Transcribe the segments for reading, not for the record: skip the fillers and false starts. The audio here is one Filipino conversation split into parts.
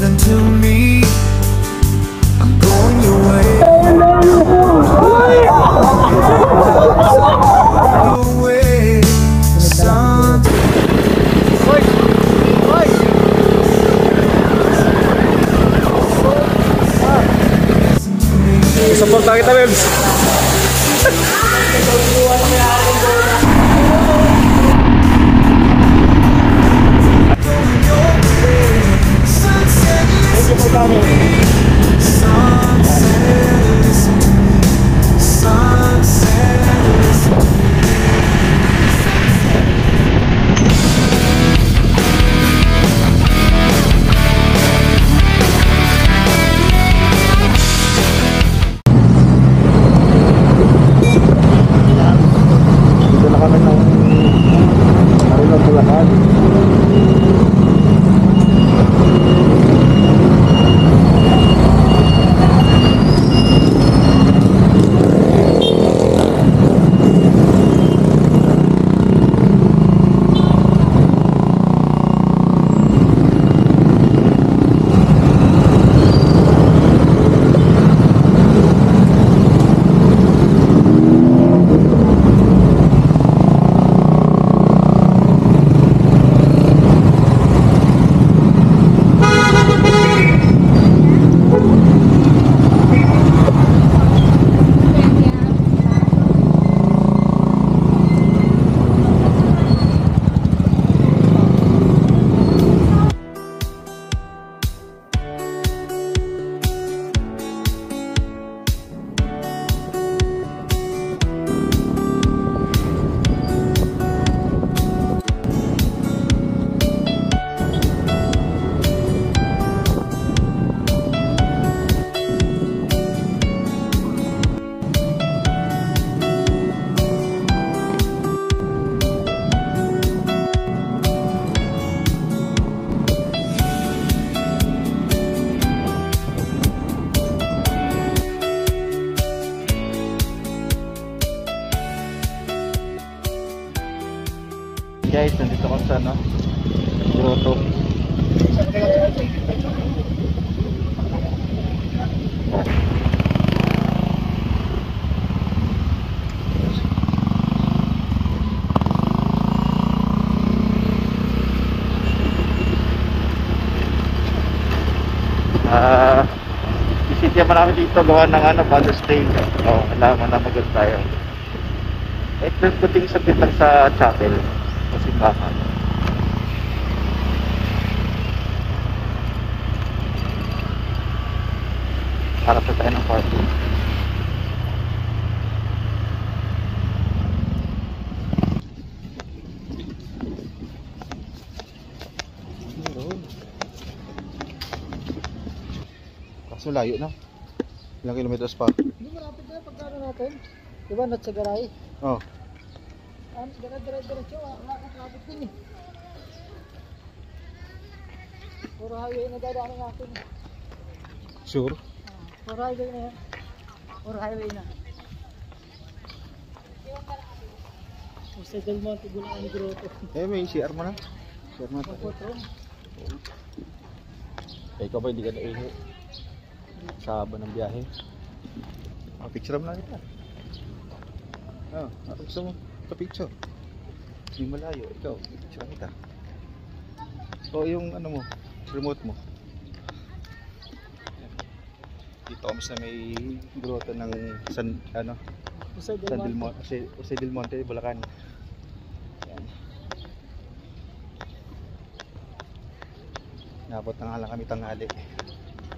listen to me. I'm going your way. Your way, son. Support kita, Bebs. Guys, nandito ako sa grotto. Visit naman namin dito, gawa ng Father's Day. Alaman na magod tayo. Ito puting sabit lang sa chapel. Simbahan. Para sa tayo ng party. Kaso layo na. Ilang kilometers pa? Hindi marapit na pagkano natin. Diba Natsagaray? Oo. Diretso, wala kang traffic din eh. Puro highway na dadaanan natin. Sure? Puro highway na yan. Puro highway na. Jose Del Monte, Bulacan, Grotto. May CR mo na? CR mo na. Ikaw ba hindi ka naihi? Sa haba ng biyahe? Picture mo na kita. Gusto mo? Picture. Hindi malayo. Ikaw, picture kita. So yung mo, remote mo. Dito kami sa may grotto ng Jose Del Monte, Bulacan. Yan. Naabot na nga lang kami tanghali.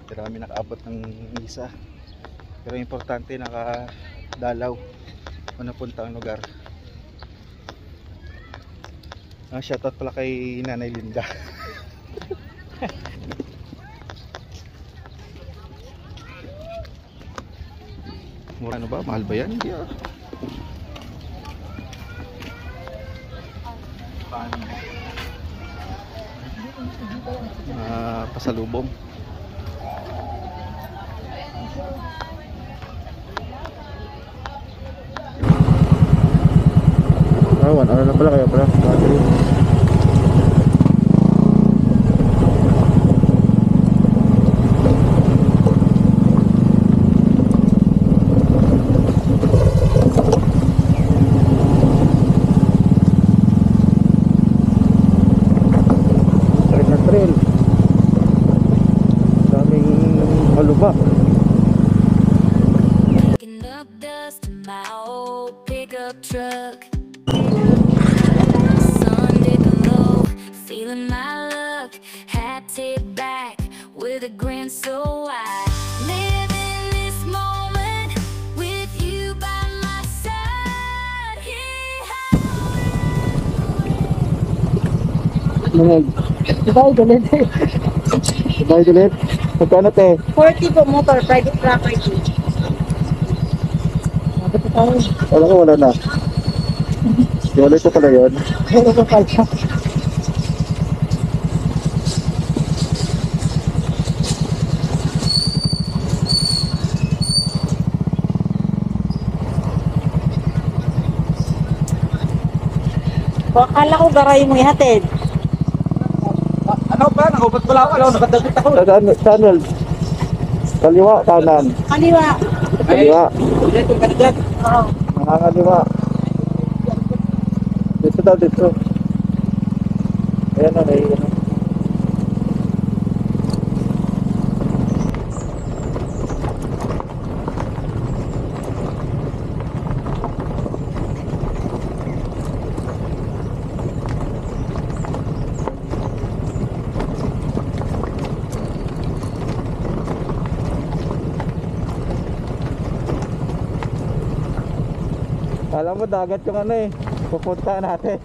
Pero kami nakaabot ng misa. Pero importante nakadalaw kung napunta ang lugar. Shoutout pala kay Nanay Linda. Mura ano ba? Mahal ba yan? Hindi pasalubong. Ano na pala kaya pala battery. baba. Picking up dust in my old pickup truck. Sun dipping low, feeling my luck. Hat tipped back with a grin so wide. Living this moment with you by my side. Nangag. Goodbye, galit. Bye ulit. Magkano te? 40 po motor, private property. Dapat pa tayo. Wala ko, wala na. Wala ito pala yun. Pero ko pala. O, akala ko garay mo ihatid. Ano ba? Nakaupat pala ako. Nakadagit ako. Channel. Kaliwa, kanan. Kaliwa. Kaliwa. Dito ka na dyan. Oo. Nakakaliwa. Dito daw, dito. Ayan na, naiiwan na. Alam mo, dagat yung ano eh. Pupunta natin.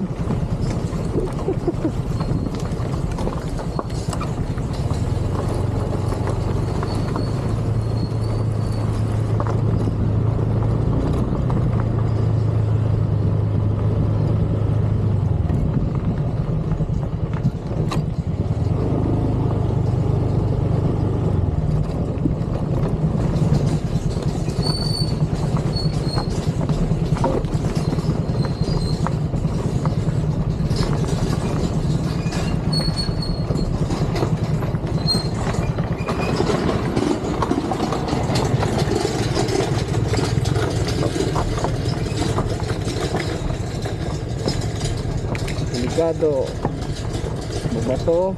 Delikado. Mabato.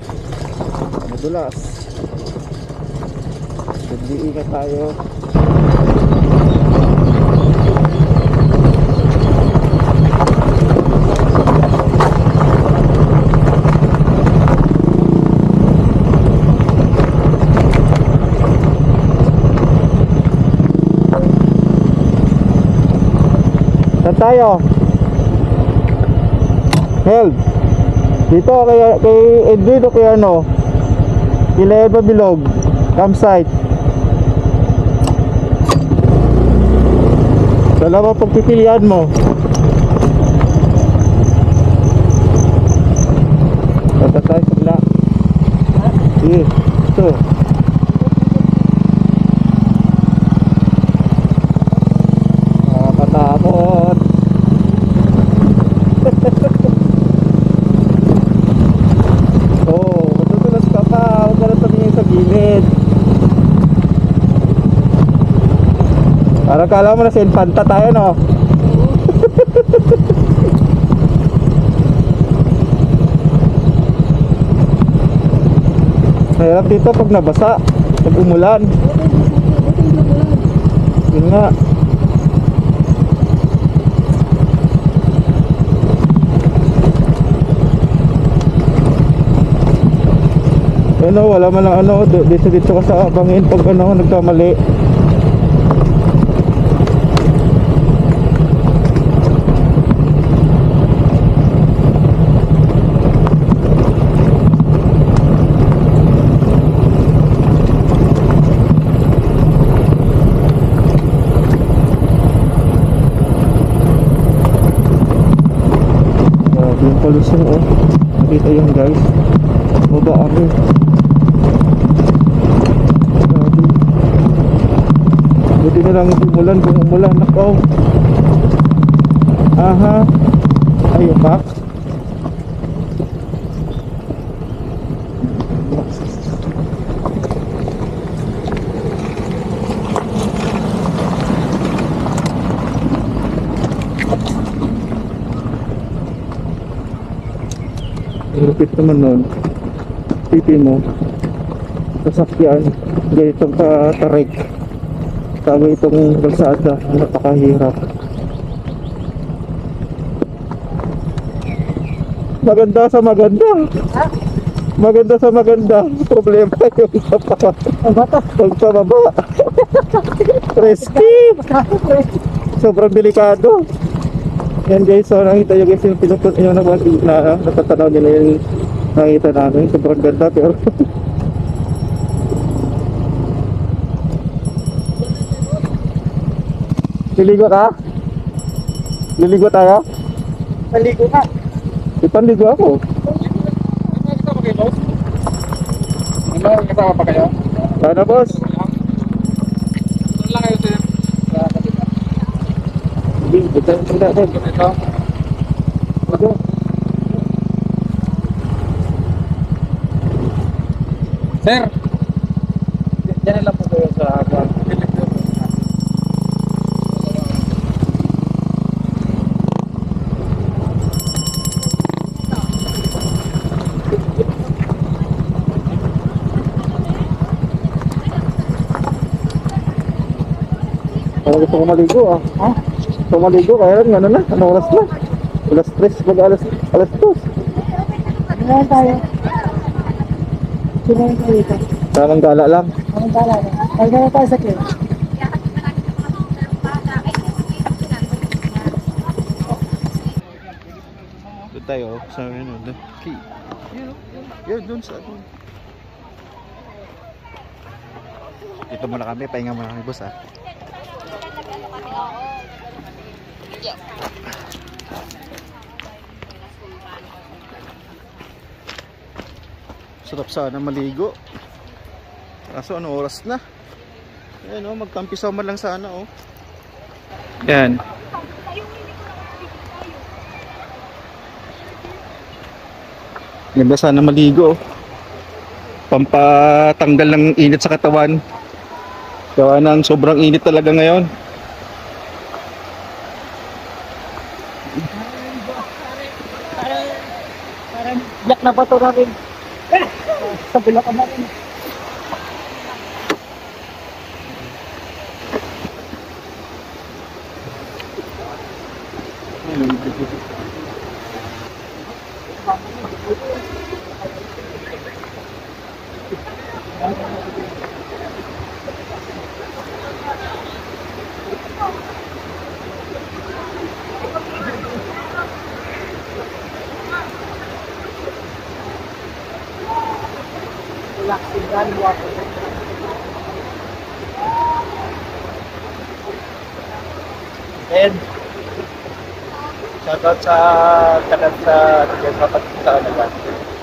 Madulas. Nag-iingat tayo. Saan tayo? Help. Dito kay Edwin o kay ano? Kila Eva Bilog. Campsite. Dalawa pagpipilian mo. Tata tayo sa bila. Sige. Ito. Nakakatakot. Oh, matutulas ka pa. Huwag ka na tumingin sa gilid. Parang kala mo na sa Infanta tayo, no? Mahirap dito pag nabasa, pag umulan. Yun nga. Ano, wala man lang ano, dito ka sa bangin pag ano, nagkamali. Grabe yung palusong, oh. Nakita yun, guys. Baba kami. Grabe. Buti na lang hindi umulan. Kung umulan, nakaw. Aha. Ay, pak. Lupit naman nun. Pipi mo. sasakyan ganitong katarik. Sabi itong kalsada napakahirap. Maganda sa maganda. Maganda sa maganda. Problema yung pagpababa. Risky. Sobrang delikado. Yan guys, so nakita nyo guys yung pinupun yung natatanaw nila yung nakita namin. Sobrang ganda pero liligo ka? Liligo tayo? Maligo ka. Ipanligo ako. Kasama kayo, boss? Ano, kasama pa kayo? Sana boss. Saan lang kayo, sir? Sa kapita. Hindi, ito. Ito. Sir! Diyan lang po kayo sa Parang gusto ko maligo ah. Ha? Gusto ko maligo kaya ano na? Anong oras na? Alas 3 pag alas 2. Sinayin tayo. Sinayin tayo dito. Tamang gala lang. Anong bala na? Ay, gano'n tayo sa kill. Doon tayo sa ano, doon. Yun, doon sa doon. Dito muna kami, pahinga muna kami boss ah. Sarap sana maligo. Kaso ano oras na? Ayan oh, magkampisaw man lang sana oh. Yan. Ganda sana maligo oh. Pampatanggal ng init sa katawan. Gawa ng sobrang init talaga ngayon. Parang yak na bato na rin. Sa Bulacan na rin. Relaxing running water. And shoutout sa tagat sa ano ba?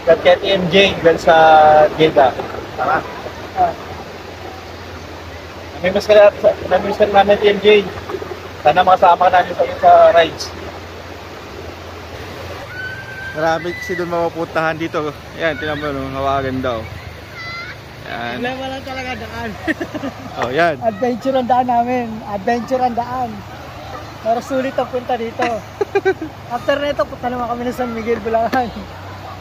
Kaya TMJ dahil sa Gilda. Tama? Namimiss ka namin TMJ. Sana makasama ka namin sa rides. Marami kasi doon mapupuntahan dito. Yan, tinan mo no, hawagan daw. Yan. Wala talaga daan. Oh, yan. Adventure ang daan namin. Adventure ang daan. Pero sulit ang punta dito. After nito, punta naman kami ng San Miguel, Bulacan.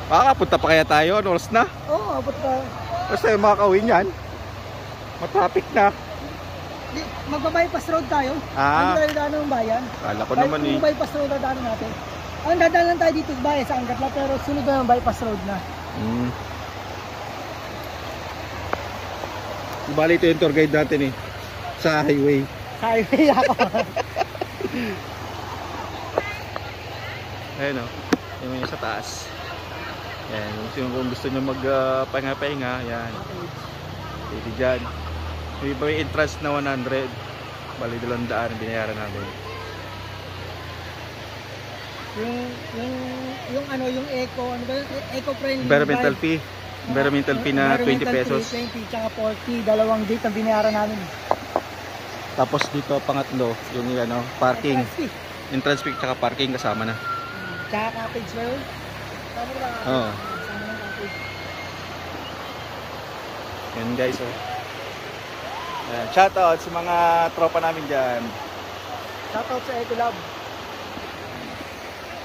Makakapunta pa kaya tayo? Ano oras na? Oo, abot ka. Basta yung makakauwi niyan. Matraffic na. Magpa-bypass road tayo. Ah. Ano tayo daan ng bayan? Kala ko naman eh. Kung bypass road ang daan natin. Ang dadaan lang tayo dito sa bayan sa Angat lang, pero sunod na yung bypass road na. Bali ito yung tour guide natin eh. Sa highway. Sa highway ako. Ayun o. Yung sa taas. Yan. Kung gusto nyo magpahinga-pahinga, yan. Pwede dyan. May entrance na 100. Bali 200 binayaran namin. Yung ano, yung eco, ano ba yun? Eco-friendly. Environmental fee. Environmental fee na 20 pesos. 20 tsaka 40, dalawang date ang binayaran namin. Tapos dito pangatlo, yung ano, parking. Entrance fee. Entrance fee tsaka parking kasama na. Tsaka cottage ba yun? Tama ba? Oo. Kasama ng cottage. Yan guys oh. Ayan, shoutout sa mga tropa namin dyan. Shoutout sa Ecolab.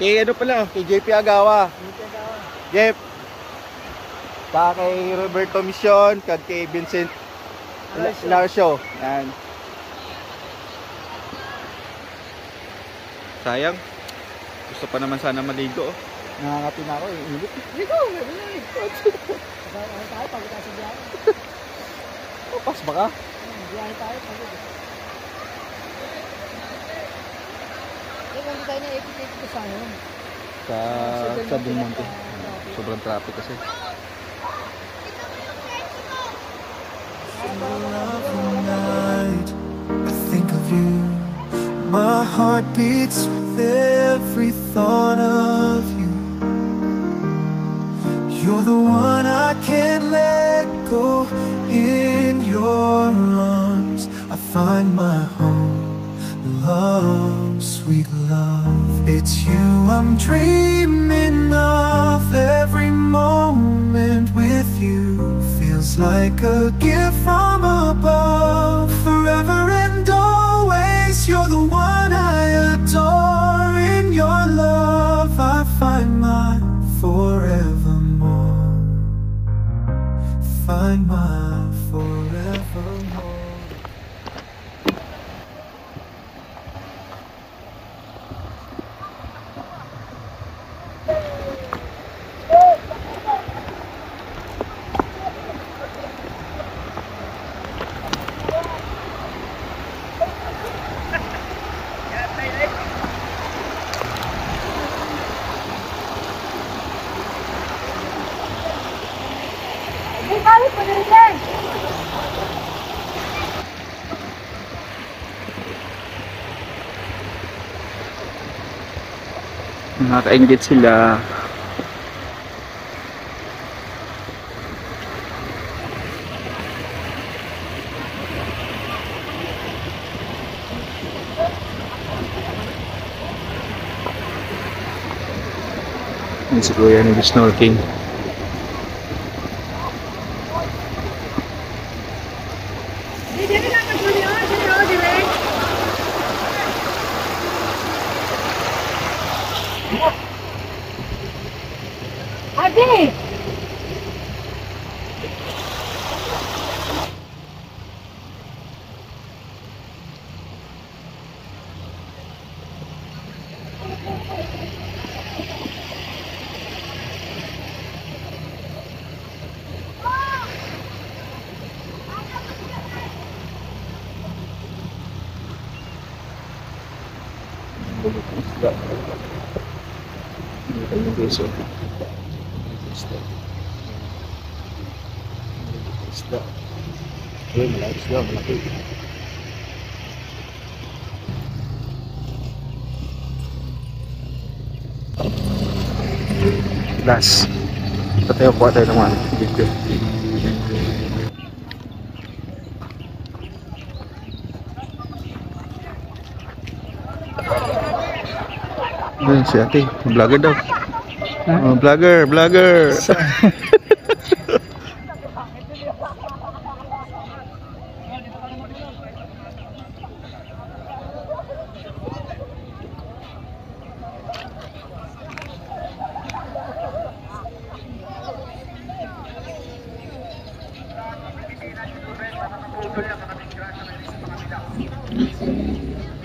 Kay ano pala, kay JP Agawa. Jeff. Saka kay Roberto Mission, kay Vincent Larcio. Yan. Sayang. Gusto pa naman sana maligo. Oh. Nakangati na ako eh. Init. Ligo! Ano tayo, pagod tayo sa biyahe. Papas ba ka? Biyahe tayo, pagod. Hindi tayo na epit-epit ko sa ngayon. Sa Belmonte. Sobrang traffic kasi. Night, I think of you. My heart beats with every thought of you. You're the one I can't let go. In your arms I find my home. Love, sweet love, it's you I'm dreaming of. Every moment with you feels like a gift from above. Forever and always, you're the one I adore. In your love I find my forevermore. Find my forevermore. Nakaka-engage sila. Yan si Kuya nag-snorkeling. Ate! Last. Patayo po tayo ng video. Ayun si ate, vlogger daw. Oh, vlogger.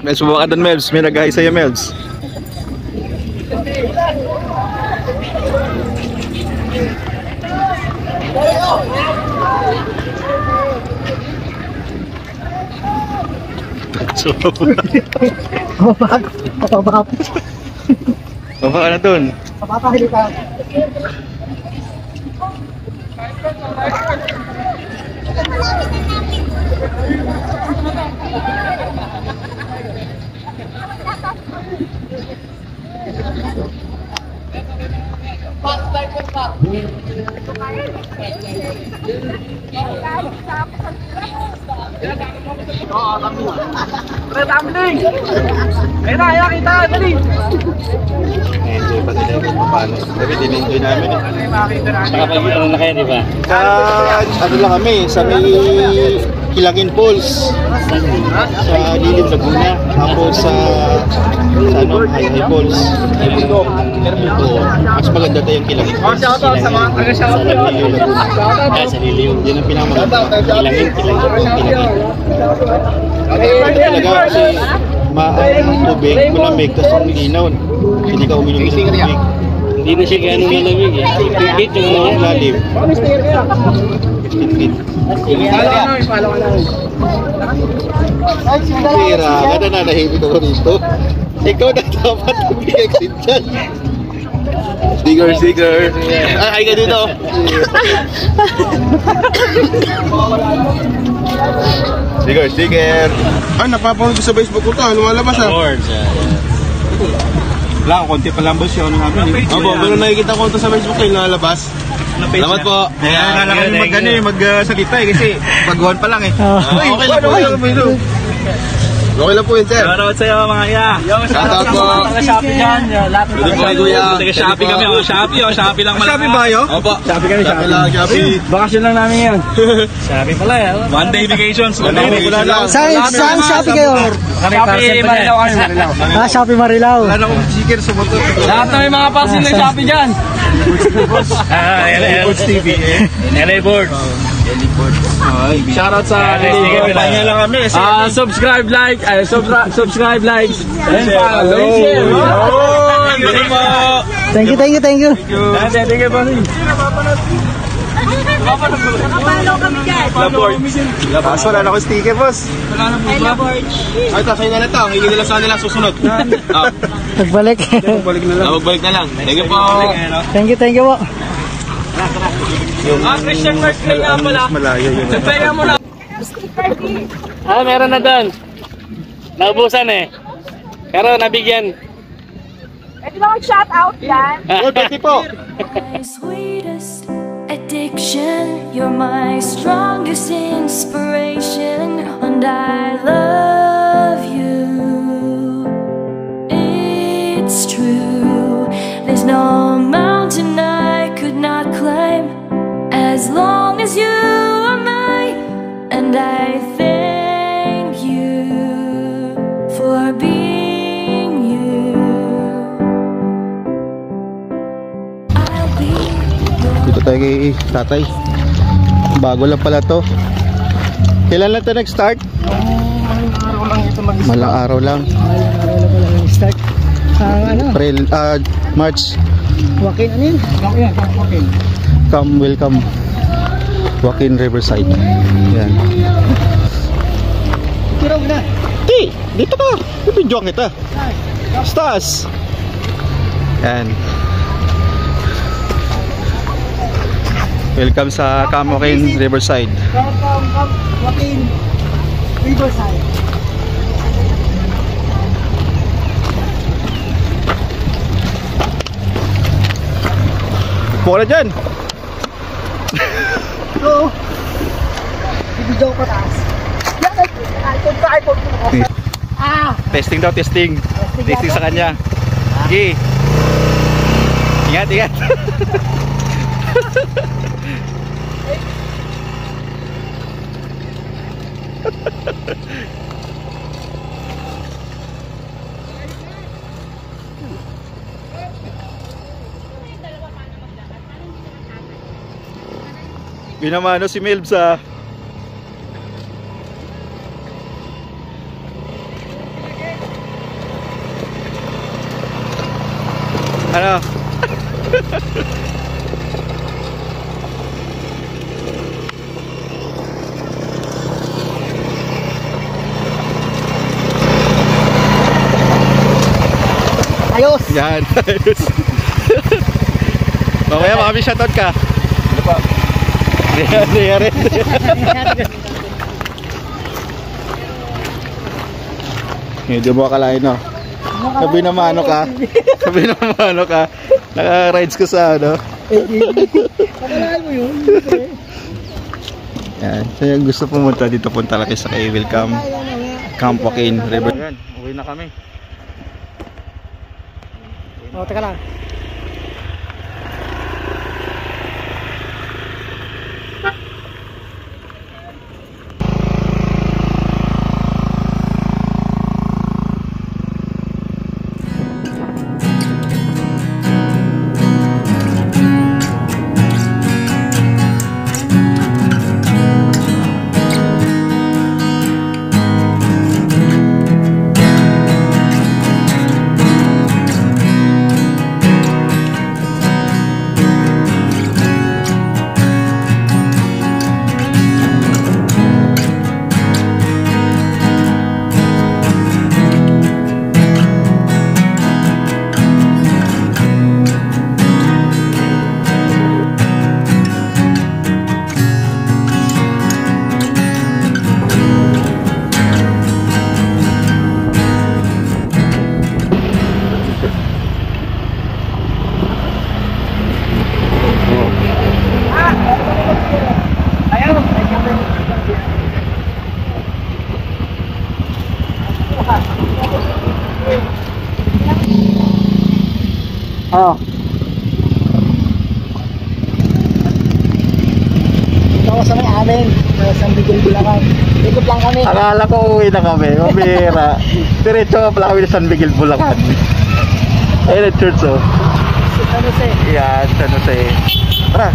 Mels, subukan ka doon, Mels. May nag-hi sa'yo, Mels. Baba ka na doon. Papapahili ka. Enjoy pa sila kung paano. Pero din-enjoy namin eh. Nakapag-ano na kayo, di ba? Ano lang kami, sa may Kilangin Falls sa Lilim, Laguna. Tapos sa ano, High Falls. Oo, mas maganda tayong Kilangin Falls. Sa Lilim, Laguna. Sa Lilim. Yan ang pinakamaganda. Kilangin. Talaga kasi ang tubig, malamig, tapos ang linaw. Hindi ka uminom sa tubig. Hindi na siya ganun malamig eh. 15 feet yung lalim. 15 feet. Pira, kada nanahimik ako rito. Ikaw na dapat mag-exit dyan. Sticker. Ay ka dito. Sticker. Ay, napapanood ko sa Facebook ko to. Lumalabas ah. Wala, konti pa lang boss yun namin. Opo, pero nakikita ko ito sa Facebook kayo lumalabas. Salamat po. Kaya lang kami magsalita eh kasi baguhan pa lang eh. Okay lang po yun. Okay lang po yun, sir. Shoutout sa'yo mga iya. Shoutout po. Taga-Shopee dyan. Pwede po kayo, kuya. Taga-Shopee kami. Shopee lang. Shopee ba yun? Opo. Shopee kami. Shopee lang, Shopee. Bakasyon lang namin ngayon. Shopee pala yan. One day vacations. Saan Shopee kayo? Shopee Marilao kami. Shopee Marilao. Wala na akong sticker sa motor. Lahat na may mga parcel ng Shopee dyan. Boards TV eh. LA Boards. Shoutout sa Pahinga lang kami. subscribe, like, and follow. Thank you. Thank you, buddy. Kaso wala na akong sticker boss. Ay, tasay na lang ito. Hingi nila sa nila susunod. Nagbalik. Magbalik na lang. Thank you po. Thank you po. Christian Marsley nga pala. Malayo yun. Nagpaya mo na. Meron na doon. Naubusan eh. Pero nabigyan. Pwede ba mag-shout out yan? Pwede po. My sweetest addiction, you're my strongest inspiration, and I love you. It's true, there's no mountain I could not climb as long as you are mine, and I thank you for being you. I'll be Dito tayo kay tatay. Bago lang pala to. Kailan lang ito nag-start? Araw lang ito mag-start. Malang araw lang. Start. April, March. Joaquin, ano yun? Joaquin. Welcome. Joaquin Riverside. Yan. Tira mo na. Dito ka. Ibidyoan kita. Stas. Yan. Welcome sa Joaquin Riverside. Joaquin Riverside. Mukha na dyan. Ito. Ibigay ko taas. iPhone ko. Testing daw, testing. Testing sa kanya. Sige. Ingat. Binamano si Melbs ah. Ano? Ayos. Yan. Mamaya makami shoutout ka. Ano pa? Nangyari. Hindi mo akalain no. Sabi na mano ka. Naka-rides ko sa ano. Pagkalaan mo yun. Yan. So yung gusto pumunta dito, punta lang sa kay Welcome Camp Joaquin River. Yan, uwi na kami. Teka lang. Oo. Ito ako sa may amin. Sa San Miguel, Bulacan. Ikot lang kami. Akala ko uwi na kami. Mabira. Diretso ka pala kami sa San Miguel, Bulacan. Ayun ang church oh. San Jose. Yan, San Jose. Tara.